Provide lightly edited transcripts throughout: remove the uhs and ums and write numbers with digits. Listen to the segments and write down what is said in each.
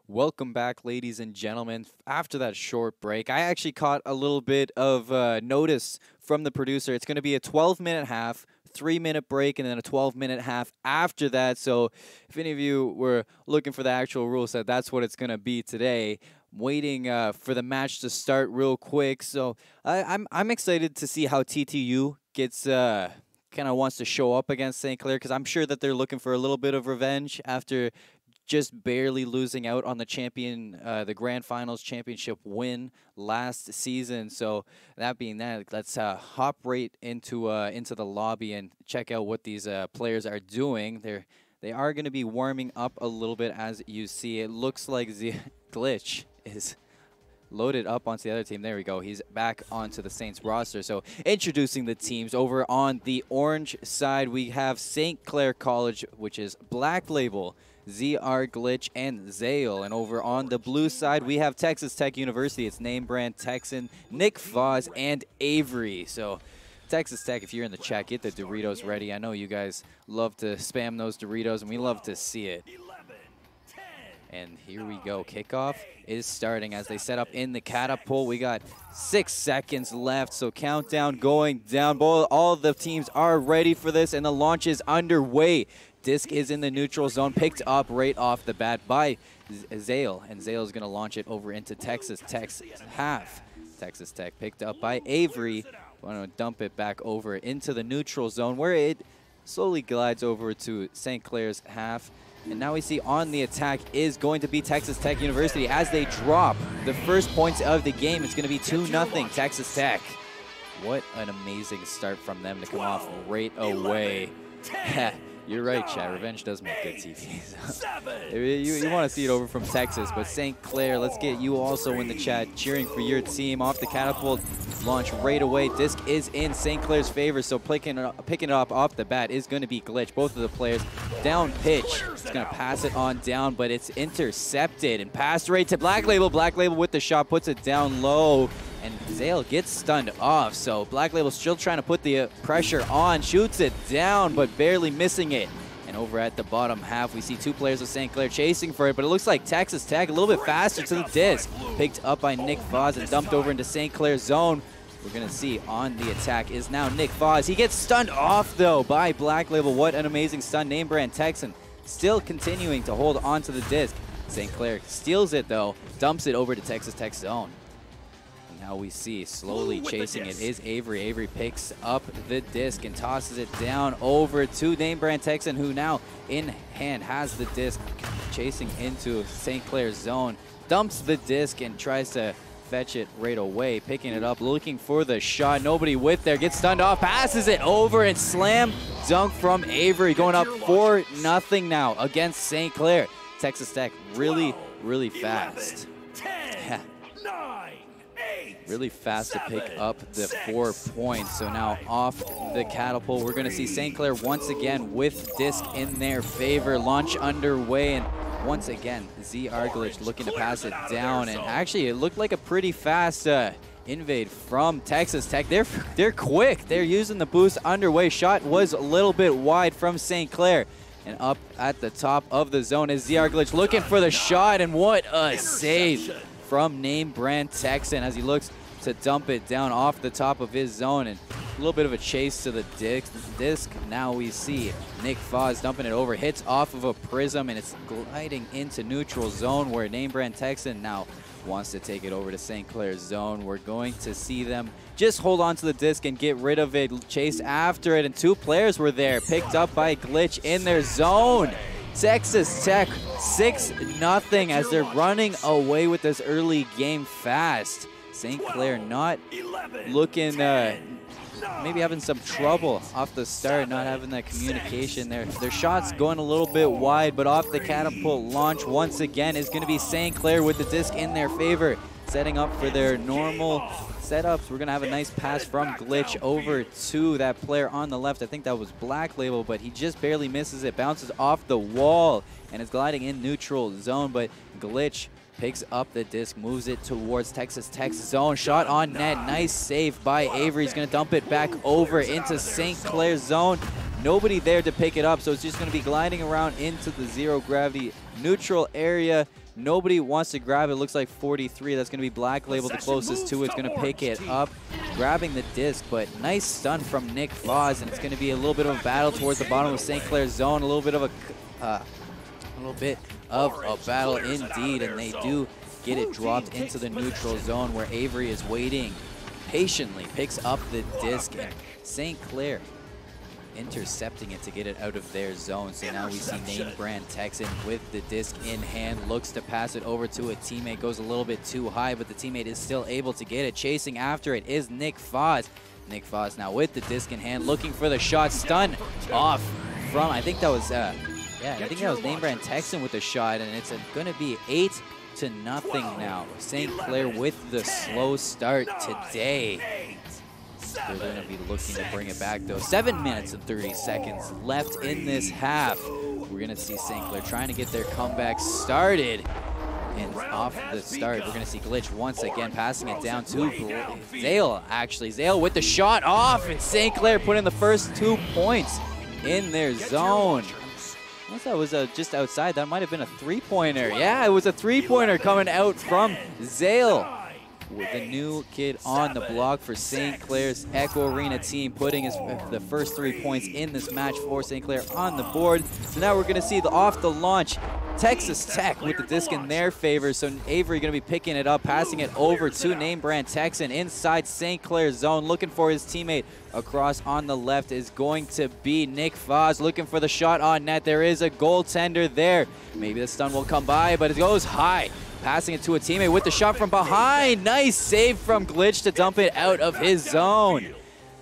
Welcome back, ladies and gentlemen. After that short break, I actually caught a little bit of notice from the producer. It's going to be a 12-minute half, 3-minute break, and then a 12-minute half after that. So if any of you were looking for the actual rule set, that's what it's going to be today. I'm waiting for the match to start real quick. So I'm excited to see how TTU gets kind of wants to show up against St. Clair, because I'm sure that they're looking for a little bit of revenge after just barely losing out on the grand finals championship win last season. So that being that, let's hop right into the lobby and check out what these players are doing. They are going to be warming up a little bit, as you see. It looks like the Glitch is loaded up onto the other team. There we go. He's back onto the Saints roster. So introducing the teams, over on the orange side, we have St. Clair College, which is Black Label, ZR Glitch, and Zale. And over on the blue side, we have Texas Tech University. It's name brand Texan, Nick Foz, and Avery. So Texas Tech, if you're in the chat, get the Doritos ready. I know you guys love to spam those Doritos, and we love to see it. And here we go. Kickoff is starting as they set up in the catapult. We got 6 seconds left, so countdown going down. All the teams are ready for this, and the launch is underway. Disc is in the neutral zone, picked up right off the bat by Zale, and Zale is going to launch it over into Texas Tech's half. Texas Tech picked up by Avery. Want to dump it back over into the neutral zone, where it slowly glides over to St. Clair's half. And now we see on the attack is going to be Texas Tech University as they drop the first points of the game. It's going to be 2-0 Texas Tech. What an amazing start from them to come off right away. You're right, Chad. Revenge does make good TV. You want to see it over from Texas, but St. Clair, let's get you also in the chat cheering for your team. Off the catapult, launch right away. Disc is in St. Clair's favor, so picking it up off the bat is going to be Glitch. Both of the players down pitch. It's going to pass it on down, but it's intercepted and passed right to Black Label. Black Label with the shot puts it down low, and Zale gets stunned off. So Black Label still trying to put the pressure on, shoots it down, but barely missing it. And over at the bottom half, we see 2 players of St. Clair chasing for it, but it looks like Texas Tech a little bit faster to the disc. Picked up by Nick Foz and dumped over into St. Clair's zone. We're going to see on the attack is now Nick Foz. He gets stunned off, though, by Black Label. What an amazing stun. Name brand Texan still continuing to hold on to the disc. St. Clair steals it, though, dumps it over to Texas Tech's zone. Now we see slowly chasing it is Avery. Avery picks up the disc and tosses it down over to name brand Texan, who now in hand has the disc, chasing into St. Clair's zone. Dumps the disc and tries to fetch it right away. Picking it up, looking for the shot. Nobody with there. Gets stunned off. Passes it over and slam dunk from Avery. Going up 4-0 now against St. Clair. Texas Tech really fast. Really fast to pick up the 4 points. So now off the catapult, we're going to see St. Clair once again with disc in their favor. Launch underway, and once again, ZR Glitch looking to pass it down. And actually, it looked like a pretty fast invade from Texas Tech. They're quick. They're using the boost underway. Shot was a little bit wide from St. Clair. And up at the top of the zone is ZR Glitch looking for the shot, and what a save from name brand Texan as he looks to dump it down off the top of his zone, and a little bit of a chase to the disc. Now we see Nick Foz dumping it over, hits off of a prism, and it's gliding into neutral zone where name brand Texan now wants to take it over to St. Clair's zone. We're going to see them just hold on to the disc and get rid of it, chase after it, and 2 players were there, picked up by Glitch in their zone. Texas Tech 6-0 as they're running away with this early game fast. St. Clair not looking, maybe having some trouble off the start, not having that communication there. Their shots going a little bit wide, but off the catapult launch once again is going to be St. Clair with the disc in their favor, setting up for their normal setups. We're going to have a nice pass from Glitch over to that player on the left. I think that was Black Label, but he just barely misses it. Bounces off the wall and is gliding in neutral zone, but Glitch picks up the disc, moves it towards Texas Tech's zone. Shot on net. Nice save by Avery. He's going to dump it back over into St. Clair's zone. Nobody there to pick it up, so it's just going to be gliding around into the zero gravity neutral area. Nobody wants to grab it. Looks like 43. That's going to be Black Label, the closest to it. It's going to pick it up, grabbing the disc, but nice stun from Nick Foz, and it's going to be a little bit of a battle towards the bottom of St. Clair's zone. A little bit of a battle indeed, and they do get it dropped into the neutral zone where Avery is waiting patiently, picks up the disc, and St. Clair intercepting it to get it out of their zone. So now we see Name Brand Texan with the disc in hand, looks to pass it over to a teammate, goes a little bit too high, but the teammate is still able to get it. Chasing after it is Nick Foz. Nick Foz now with the disc in hand, looking for the shot, stun off from, I think that was, I think that was Name Brand Texan with the shot, and it's going to be 8-0 now. St. Clair with the slow start today. They're going to be looking to bring it back, though. 7 minutes and 30 seconds left in this half. We're going to see St. Clair trying to get their comeback started. And off the start, we're going to see Glitch once again, passing it down to Zale, actually. Zale with the shot off, and St. Clair putting the first 2 points in their zone. Unless that was just outside, that might have been a three-pointer. Yeah, it was a three-pointer coming out from Zale, with the new kid on the block for St. Clair's Echo Arena team, putting the first 3 points in this match for St. Clair on the board. So now we're going to see off the launch, Texas Tech with the disc in their favor. So Avery going to be picking it up, passing it over to Name Brand Texan inside St. Clair's zone, looking for his teammate. Across on the left is going to be Nick Foz, looking for the shot on net. There is a goaltender there. Maybe the stun will come by, but it goes high. Passing it to a teammate with the shot from behind. Nice save from Glitch to dump it out of his zone.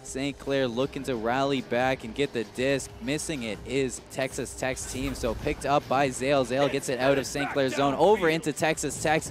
St. Clair looking to rally back and get the disc. Missing it is Texas Tech's team, so picked up by Zale. Zale gets it out of St. Clair's zone over into Texas Tech.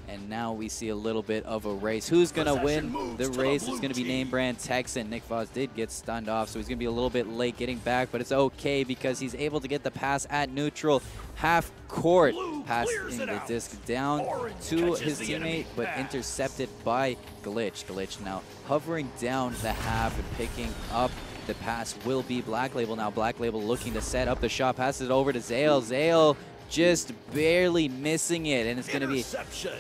And now we see a little bit of a race. Who's going to win the race? It's going to be Name Brand Texan. Nick Foz did get stunned off, so he's going to be a little bit late getting back, but it's okay because he's able to get the pass at neutral half court, passing the disc down to his teammate, but intercepted by Glitch. Glitch now hovering down the half and picking up the pass will be Black Label. Now Black Label looking to set up the shot, passes it over to Zale. Zale just barely missing it, and it's going to be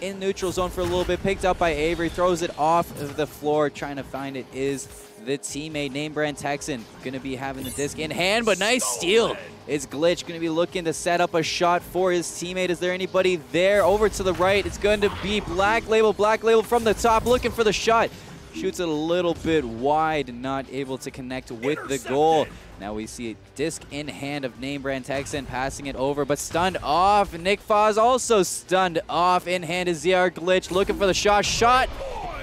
in neutral zone for a little bit. Picked up by Avery, throws it off of the floor. Trying to find it is the teammate, Name Brand Texan, going to be having the disc in hand, but nice steal. It's Glitch going to be looking to set up a shot for his teammate. Is there anybody there? Over to the right, it's going to be Black Label. Black Label from the top, looking for the shot. Shoots it a little bit wide, not able to connect with the goal. Now we see a disc in hand of Name Brand Texan, passing it over, but stunned off. Nick Foz also stunned off. In hand is ZR Glitch, looking for the shot. Shot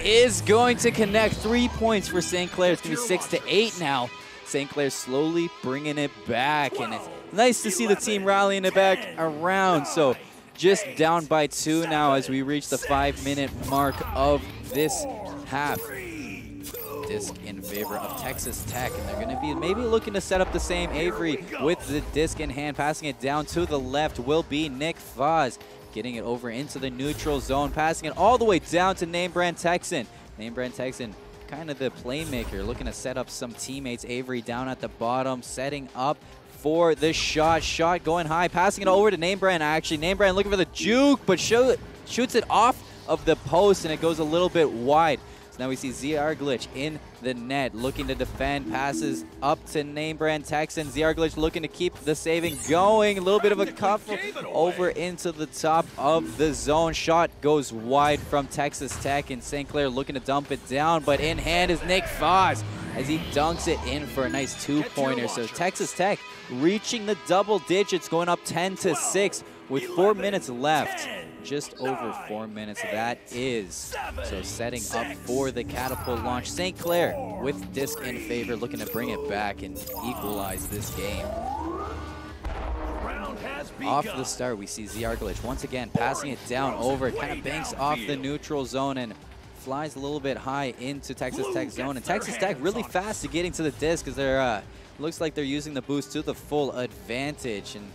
is going to connect. 3 points for St. Clair. It's going to be 6-8 now. St. Clair slowly bringing it back, and it's nice to see the team rallying it back around. So just down by 2 now as we reach the 5-minute mark of this half. Disc in favor of Texas Tech, and they're going to be maybe looking to set up the same. Avery with the disc in hand, passing it down to the left will be Nick Foz, getting it over into the neutral zone, passing it all the way down to Name Brand Texan. Name Brand Texan, kind of the playmaker, looking to set up some teammates. Avery down at the bottom, setting up for the shot. Shot going high, passing it over to Name Brand. Actually, Name Brand looking for the juke, but shoots it off of the post, and it goes a little bit wide. Now we see ZR Glitch in the net, looking to defend, passes up to Name Brand Texan. ZR Glitch looking to keep the saving going. A little bit of a cuff over into the top of the zone. Shot goes wide from Texas Tech, and St. Clair looking to dump it down, but in hand is Nick Foz as he dunks it in for a nice 2-pointer. So Texas Tech reaching the double digits, going up 10-6 with 4 minutes left. Just over 4 minutes, that is. So setting up for the catapult launch. St. Clair with disc in favor, looking to bring it back and equalize this game. Off the start, we see ZR Glitch once again passing it down over, kind of banks off the neutral zone and flies a little bit high into Texas Tech zone. And Texas Tech really fast to getting to the disc because they're looks like they're using the boost to the full advantage. And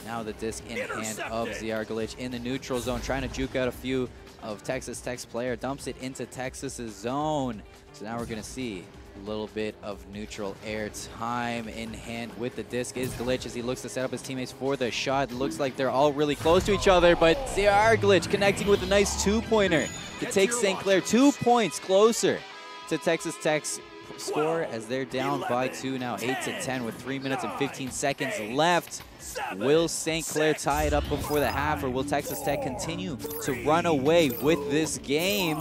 now the disc in hand of ZR Glitch in the neutral zone, trying to juke out a few of Texas Tech's player, dumps it into Texas's zone. So now we're going to see little bit of neutral air time in hand with the disc is Glitch as he looks to set up his teammates for the shot. Looks like they're all really close to each other, but Glitch connecting with a nice two-pointer to take St. Clair 2 points closer to Texas Tech's score as they're down by 2 now, 8-10 with 3 minutes and 15 seconds left. Will St. Clair tie it up before the half, or will Texas Tech continue to run away with this game?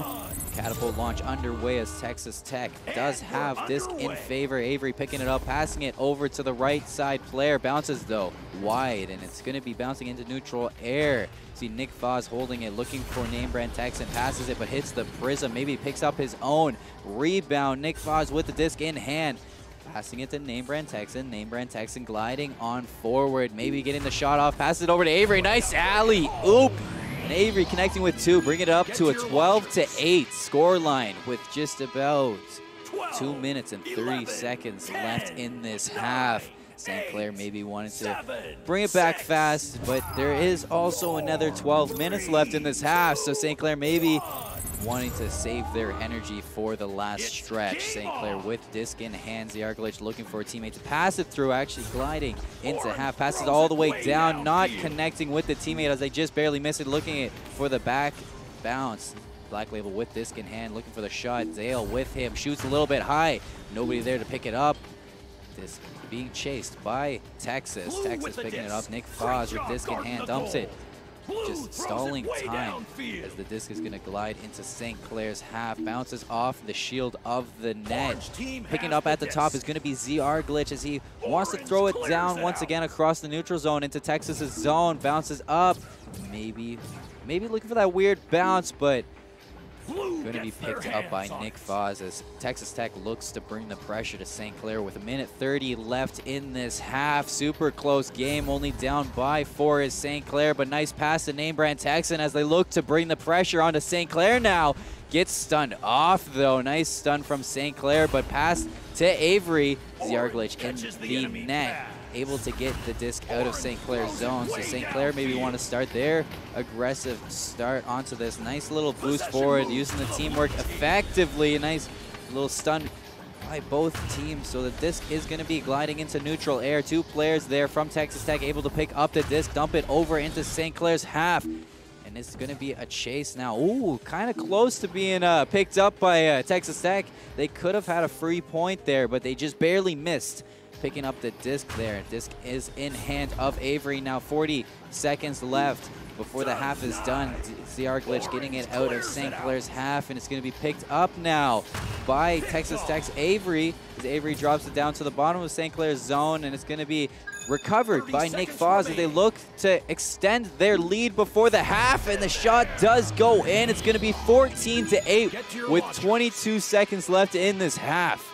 Catapult launch underway as Texas Tech does have disc in favor. Avery picking it up, passing it over to the right side. Clair bounces though wide, and it's going to be bouncing into neutral air. See Nick Foz holding it, looking for Name Brand Texan, passes it but hits the prism. Maybe picks up his own rebound. Nick Foz with the disc in hand, passing it to Name Brand Texan. Name Brand Texan gliding on forward, maybe getting the shot off. Passes it over to Avery. Nice alley oop. And Avery connecting with 2, bring it up to a 12-8 score line with just about 2 minutes and 30 seconds left in this half. St. Clair maybe wanted to bring it back fast, but there is also another 12 minutes left in this half, so St. Clair maybe wanting to save their energy for the last stretch. St. Clair with disc in hand. Glitch looking for a teammate to pass it through, actually gliding into half. Passes all the way down, not connecting with the teammate as they just barely miss it. Looking for the back bounce. Black Label with disc in hand, looking for the shot. Zale with him, shoots a little bit high. Nobody there to pick it up. Disc being chased by Texas. Texas picking it up. Nick Foz with disc in hand, dumps it. Just stalling time as the disc is going to glide into St. Clair's half. Bounces off the shield of the net. Picking up at the top is going to be Glitch as he wants to throw it down once again across the neutral zone into Texas's zone. Bounces up. Maybe looking for that weird bounce, but going to be picked up by Nick Foz as Texas Tech looks to bring the pressure to St. Clair with 1:30 left in this half. Super close game, only down by 4 is St. Clair, but nice pass to Name Brand Texan as they look to bring the pressure onto St. Clair now. Gets stunned off though. Nice stun from St. Clair, but pass to Avery. Glitch in the net, able to get the disc out of St. Clair's zone. So St. Clair maybe want to start their aggressive start onto this. Nice little boost forward, using the teamwork effectively. A nice little stun by both teams. So the disc is going to be gliding into neutral air. 2 players there from Texas Tech able to pick up the disc, dump it over into St. Clair's half. And it's going to be a chase now. Ooh, kind of close to being picked up by Texas Tech. They could have had a free point there, but they just barely missed picking up the disc there. Disc is in hand of Avery now. 40 seconds left before the half is done. Glitch getting it out of St. Clair's half, and it's going to be picked up now by Texas Tech's Avery. As Avery drops it down to the bottom of St. Clair's zone, and it's going to be recovered by Nick Foz as they look to extend their lead before the half, and the shot does go in. It's going to be 14-8 with 22 seconds left in this half.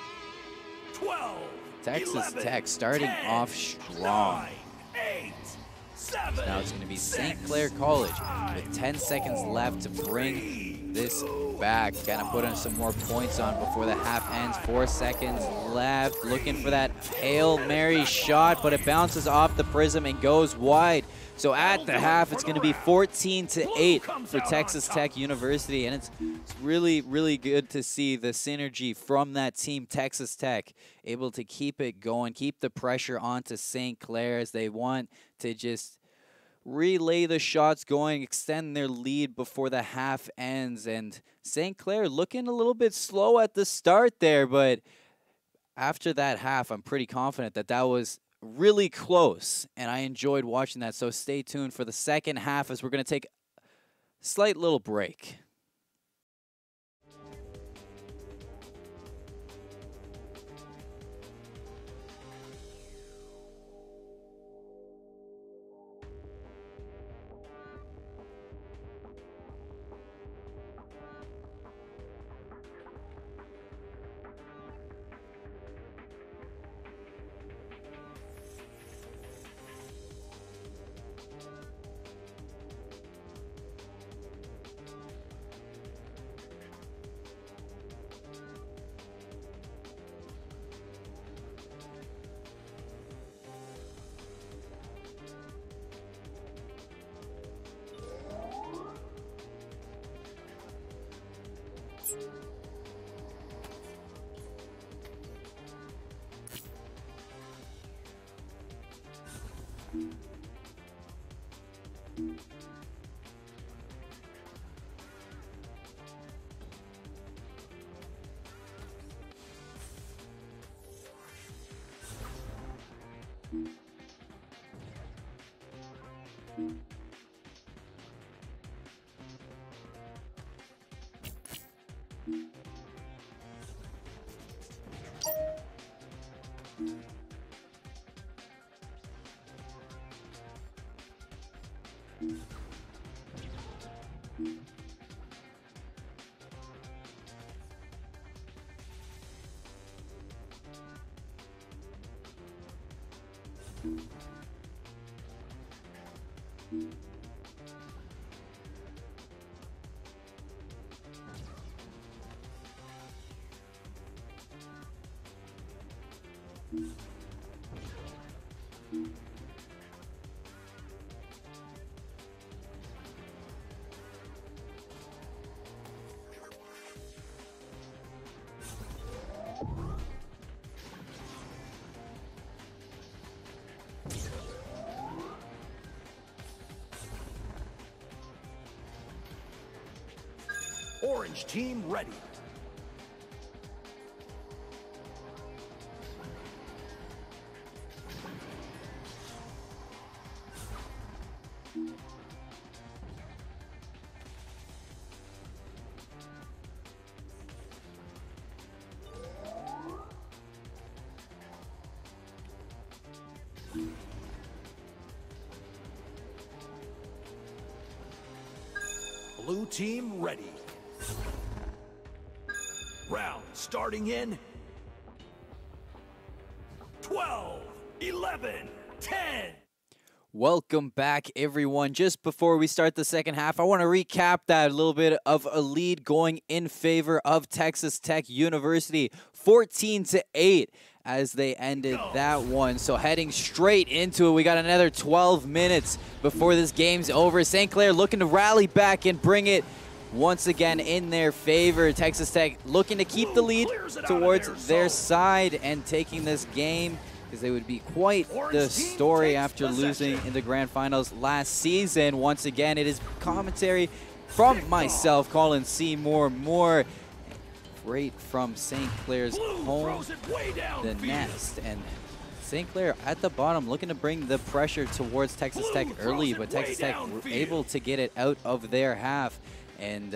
Texas Tech starting off strong. Now it's going to be St. Clair College with 10 seconds left to bring this back. Kind of put on some more points on before the half ends. 4 seconds left. Looking for that Hail Mary shot, but it bounces off the prism and goes wide. So at the half, it's going to be 14-8 for Texas Tech University, and it's really, really good to see the synergy from that team, Texas Tech, able to keep it going, keep the pressure onto St. Clair as they want to just relay the shots going, extend their lead before the half ends. And St. Clair looking a little bit slow at the start there, but after that half, I'm pretty confident that that was really close, and I enjoyed watching that. So stay tuned for the second half as we're going to take a slight little break. Orange team ready. Blue team ready. Round starting in 12, 11, 10. Welcome back, everyone. Just before we start the second half, I want to recap that a little bit of a lead going in favor of Texas Tech University, 14-8. As they ended that one. So heading straight into it, we got another 12 minutes before this game's over. St. Clair looking to rally back and bring it once again in their favor. Texas Tech looking to keep the lead towards their side and taking this game, because they would be quite the story after losing in the grand finals last season. Once again, it is commentary from myself, Colin Seymour Moore. Right from St. Clair's home, the nest, and St. Clair at the bottom looking to bring the pressure towards Texas Tech early, but Texas Tech were able to get it out of their half and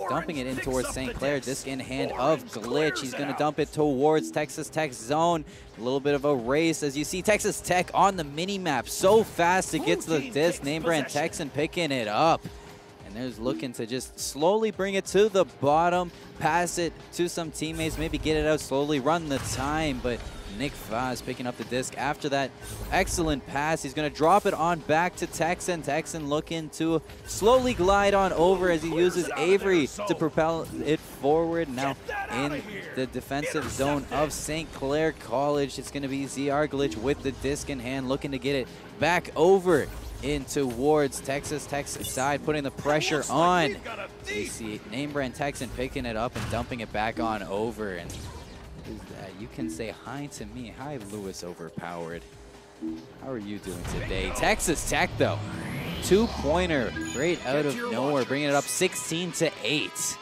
dumping it in towards St. Clair. Disc in hand of Glitch. He's going to dump it towards Texas Tech's zone. A little bit of a race as you see Texas Tech on the mini map so fast to get to the disc. Name brand Texan picking it up. There's looking to just slowly bring it to the bottom, pass it to some teammates, maybe get it out slowly, run the time, but Nick Vaz picking up the disc after that excellent pass. He's going to drop it on back to Texan. Texan looking to slowly glide on over as he uses Avery to propel it forward. Now in the defensive zone of St. Clair College, it's going to be ZR Glitch with the disc in hand, looking to get it back over in towards Texas Tech's side, putting the pressure on. You see name brand Texan picking it up and dumping it back on over. And you can say hi to me. Hi, Lewis Overpowered. How are you doing today? Texas Tech, though, two-pointer right out of nowhere, bringing it up 16-8. Just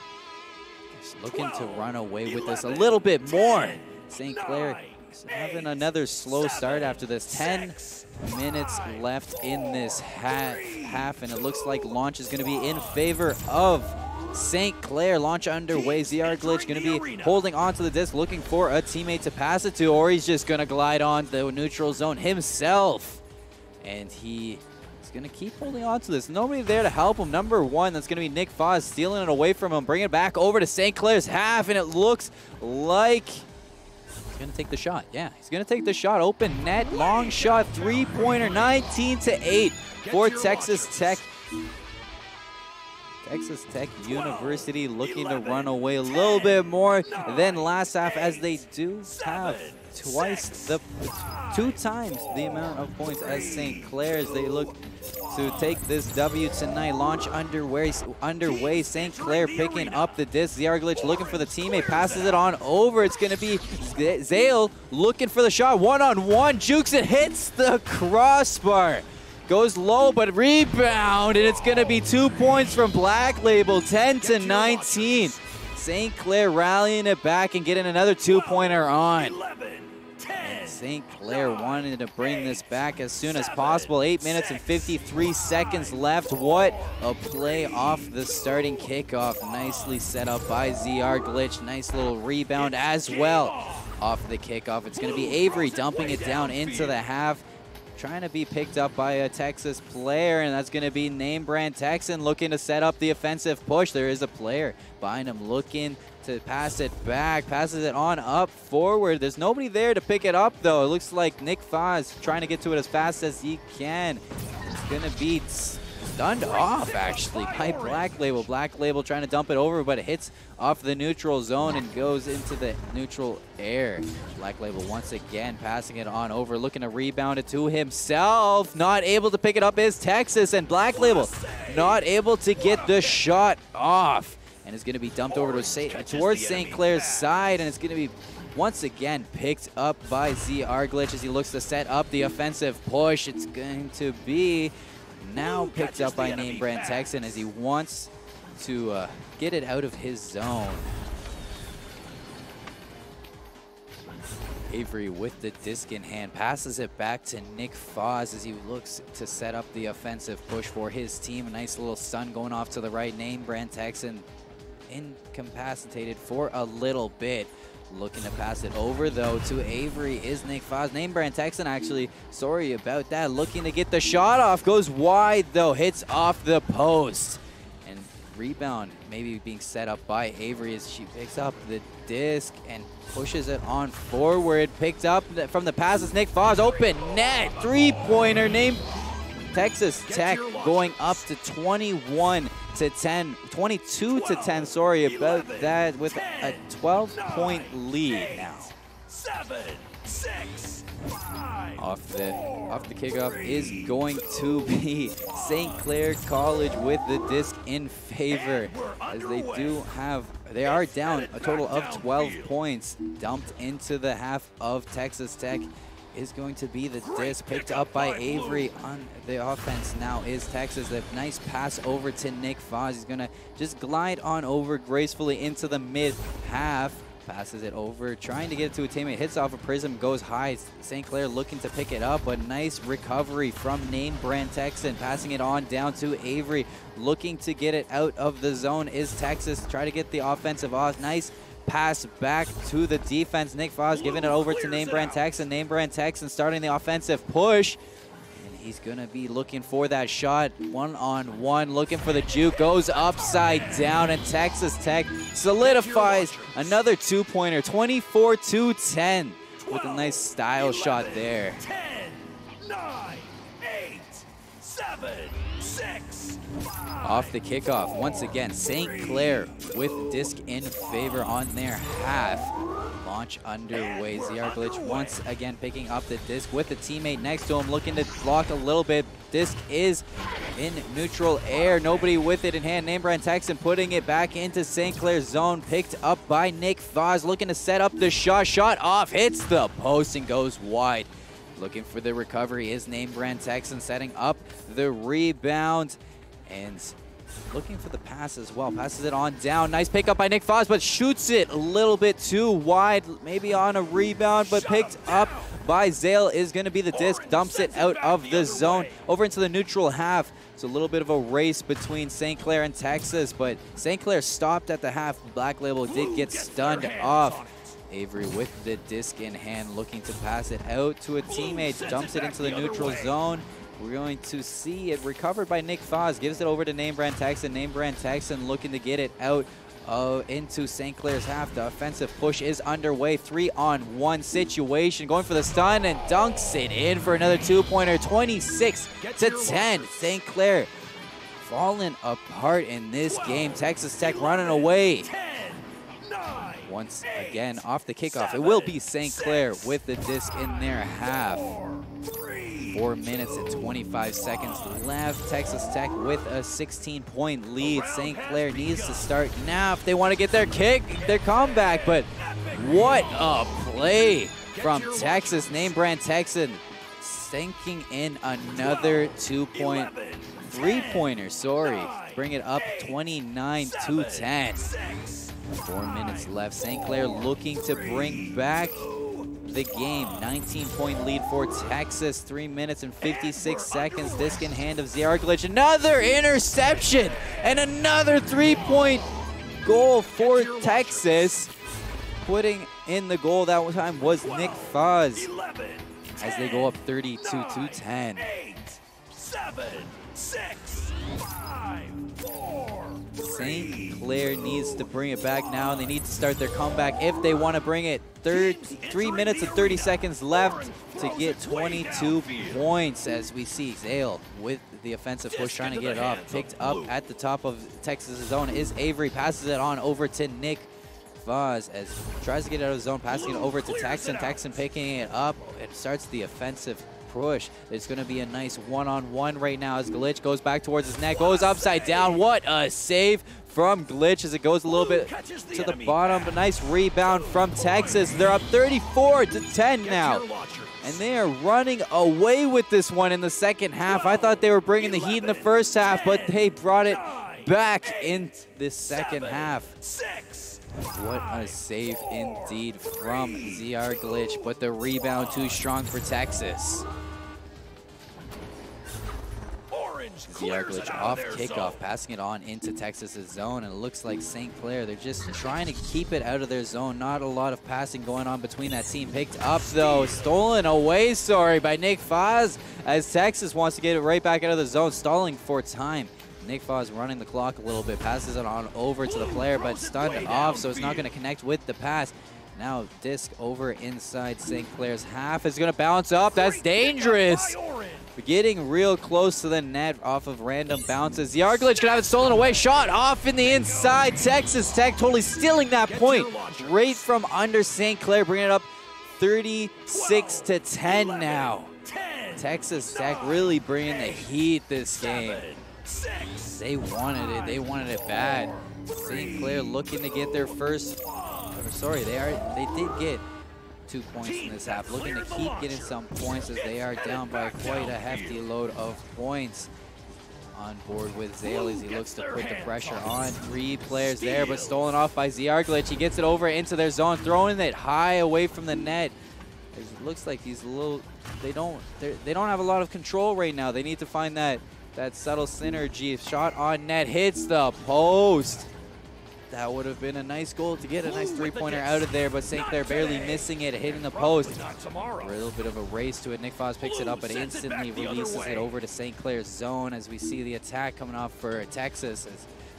looking to run away with this a little bit more. St. Clair having another slow start after this. 10 minutes left in this half, and it looks like launch is going to be in favor of St. Clair. Launch underway. ZR Glitch going to be holding onto the disc, looking for a teammate to pass it to, or he's just going to glide on the neutral zone himself. And he is going to keep holding on to this. Nobody there to help him. Number one, that's going to be Nick Foz, stealing it away from him, bringing it back over to St. Clair's half, and it looks like he's going to take the shot. Yeah, he's going to take the shot. Open net, long shot, three-pointer, 19-8 for Texas Tech. Texas Tech University looking to run away a little bit more than last half, as they do have two times the amount of points as St. Clair's. They look to take this W tonight. Launch underway. St. Clair picking up the disc. ZR Glitch looking for the teammate, passes it on over. It's going to be Zale looking for the shot. One-on-one, jukes it, hits the crossbar. Goes low, but rebound, and it's going to be 2 points from Black Label, 10-19. St. Clair rallying it back and getting another two-pointer on. St. Clair wanted to bring this back as soon as possible. 8 minutes and 53 seconds left. What a play off the starting kickoff. Nicely set up by ZR Glitch. Nice little rebound as well off the kickoff. It's going to be Avery dumping it down into the half, trying to be picked up by a Texas player, and that's going to be name brand Texan looking to set up the offensive push. There is a player behind him looking to pass it back, passes it on up forward. There's nobody there to pick it up, though. It looks like Nick Foz trying to get to it as fast as he can. It's going to be stunned off, actually, by Black Label. Black Label trying to dump it over, but it hits off the neutral zone and goes into the neutral air. Black Label once again passing it on over, looking to rebound it to himself. Not able to pick it up is Texas, and Black Label not able to get the shot off. And it's going to be dumped over to towards St. Clair's side, and it's going to be once again picked up by ZR Glitch as he looks to set up the offensive push. It's going to be now picked up by name brand Texan as he wants to get it out of his zone. Avery with the disc in hand, passes it back to Nick Foz as he looks to set up the offensive push for his team. A nice little stun going off to the right. Name brand Texan incapacitated for a little bit. Looking to pass it over, though, to Avery is Nick Foz. Name brand Texan, actually, sorry about that. Looking to get the shot off. Goes wide, though. Hits off the post. And rebound maybe being set up by Avery as she picks up the disc and pushes it on forward. Picked up from the passes. Nick Foz, open net. Three-pointer. Name Texas Tech going up to 21 to 10, 22 to 10, sorry about that, with a 12-point lead now. 7, 6, 5, Off the kickoff is going to be St. Clair College with the disc in favor, as they are down a total of 12 points dumped into the half of Texas Tech. Is going to be the disc picked up by Avery. On the offense now is Texas. A nice pass over to Nick Foz. He's going to just glide on over gracefully into the mid-half. Passes it over, trying to get it to a teammate. Hits off a prism, goes high. St. Clair looking to pick it up. A nice recovery from name brand Texan. Passing it on down to Avery. Looking to get it out of the zone is Texas. Try to get the offensive off. Nice pass back to the defense. Nick Foz giving it over to name brand Texan. Name brand Texan starting the offensive push. And he's going to be looking for that shot. One-on-one, looking for the juke. Goes upside down, and Texas Tech solidifies another two-pointer. 24-10 with a nice style shot there. 10, 9, 8, 7, 6, 5. Off the kickoff, once again, St. Clair with disc in favor on their half. Launch underway. ZR Glitch once again picking up the disc with a teammate next to him, looking to block a little bit. Disc is in neutral air. Nobody with it in hand. Name brand Texan putting it back into St. Clair's zone. Picked up by Nick Foz, looking to set up the shot. Shot off, hits the post and goes wide. Looking for the recovery is name brand Texan, setting up the rebound. And looking for the pass as well. Passes it on down. Nice pickup by Nick Foz, but shoots it a little bit too wide. Maybe on a rebound, but picked up by Zale is going to be the disc. Dumps it out of the zone over into the neutral half. It's a little bit of a race between St. Clair and Texas, but St. Clair stopped at the half. Black Label did get stunned off. Avery with the disc in hand, looking to pass it out to a teammate. Dumps it into the neutral zone. We're going to see it recovered by Nick Foz. Gives it over to name brand Texan. Name brand Texan looking to get it out into St. Clair's half. The offensive push is underway. 3-on-1 situation. Going for the stun and dunks it in for another two-pointer. 26-10. St. Clair falling apart in this game. Texas Tech running away. 10, 9, once again off the kickoff. It will be St. Clair with the disc in their half. 4 minutes and 25 seconds left. Texas Tech with a 16-point lead. St. Clair needs to start now if they want to get their comeback. But what a play from Texas. Name brand Texan sinking in another three-pointer, sorry. Bring it up 29-10. 4 minutes left. St. Clair looking to bring back the game. 19-point lead for Texas. 3 minutes and 56 seconds. Disc in hand of ZR Glitch. Another interception and another three-point goal for Texas. Putting in the goal that time was Nick Foz as they go up 32-10. 8, 7, 6, 5, 4, St. Clair needs to bring it back now, and they need to start their comeback if they want to bring it. 3 minutes and 30 seconds left to get 22 points, as we see Zale with the offensive push trying to get it off. Picked up at the top of Texas' zone is Avery. Passes it on over to Nick Foz as tries to get out of the zone, passing it over to Texan. Texan picking it up and starts the offensive push. There's going to be a nice one-on-one right now as Glitch goes back towards his net, goes upside down. What a save from Glitch as it goes a little bit to the bottom. A nice rebound from Texas. They're up 34-10 now. And they are running away with this one in the second half. I thought they were bringing the heat in the first half, but they brought it back in the second 7, half. 6, What a 5, save 4, indeed from 3, ZR Glitch, but the rebound too strong for Texas. Orange ZR clears it Glitch out off of their kickoff, zone. passing it on into Texas's zone, and it looks like St. Clair, they're just trying to keep it out of their zone. Not a lot of passing going on between that team. Picked up though, stolen away, sorry, by Nick Foz, as Texas wants to get it right back out of the zone, stalling for time. Nick Foz running the clock a little bit, passes it on over to the player, but stunned off, so it's not going to connect with the pass. Now disc over inside St. Clair's half is going to bounce up. That's dangerous. We're getting real close to the net off of random bounces. The Glitch can have it stolen away. Shot off in the inside. Texas Tech totally stealing that point right from under St. Clair, bringing it up 36 to 10 now. Texas Tech really bringing the heat this game. They wanted it. They wanted it bad. St. Clair looking to get their first. Sorry, they did get 2 points in this half. Looking to keep getting some points as they are down by quite a hefty load of points. On board with Zale as he looks to put the pressure on. 3 players there, but stolen off by ZR Glitch. He gets it over into their zone, throwing it high away from the net. It looks like he's a little. They don't have a lot of control right now. They need to find that subtle synergy. Shot on net hits the post. That would have been a nice goal to get a nice three-pointer out of there, but St. Clair barely missing it, hitting the post. A little bit of a race to it. Nick Foz picks it up, but instantly releases it over to St. Clair's zone as we see the attack coming off for Texas.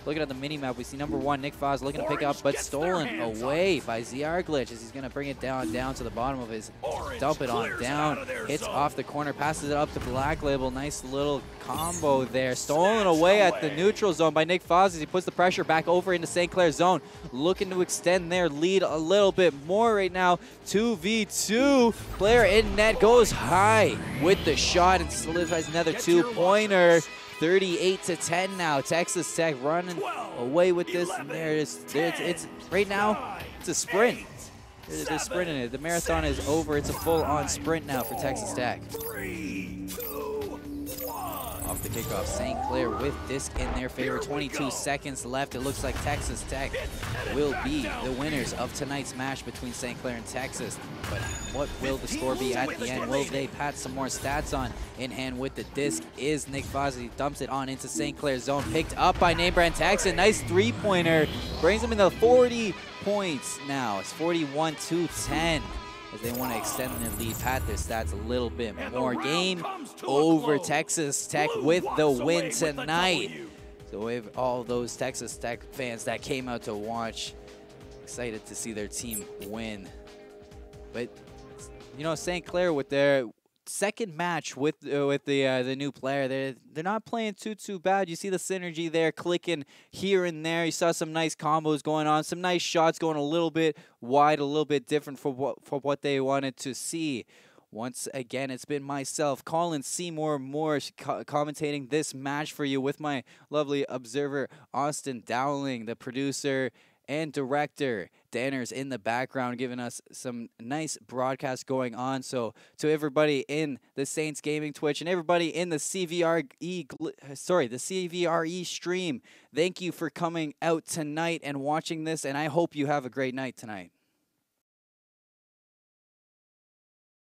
Looking at the mini-map, we see number 1, Nick Foz looking to pick up, but stolen away by ZR Glitch as he's going to bring it down to the bottom of his, dump it on down, hits off the corner, passes it up to Black Label. Nice little combo there. Stolen away at the neutral zone by Nick Foz as he puts the pressure back over into St. Clair's zone. Looking to extend their lead a little bit more right now. 2v2. Clair in net, goes high with the shot and solidifies another 2-pointer. 38 to 10 now. Texas Tech running away with this. And there it is. It's right now. It's a sprint. They're sprinting it. The marathon is over. It's a full-on sprint now for Texas Tech. Off the kickoff, St. Clair with disc in their favor. 22 seconds left. It looks like Texas Tech will be the winners of tonight's match between St. Clair and Texas. But what will the score be at the end? Will they pat some more stats on? In hand with the disc is Nick Foz. He dumps it on into St. Clair's zone. Picked up by name brand Texan. Nice three-pointer. Brings them into 40 points now. It's 41 to 10. As they want to extend their lead, pat their stats a little bit more. Game over. Texas Tech with the win tonight. So we have all those Texas Tech fans that came out to watch, excited to see their team win. But you know, St. Clair with their second match with the new player, they're not playing too bad. You see the synergy there, clicking here and there. You saw some nice combos going on, some nice shots going a little bit wide, a little bit different for what they wanted to see. Once again, it's been myself, Colin Seymour Morse, commentating this match for you with my lovely observer, Austin Dowling, the producer and director. Danner's in the background giving us some nice broadcast going on. So to everybody in the Saints Gaming Twitch and everybody in the CVRE stream, thank you for coming out tonight and watching this, and I hope you have a great night tonight.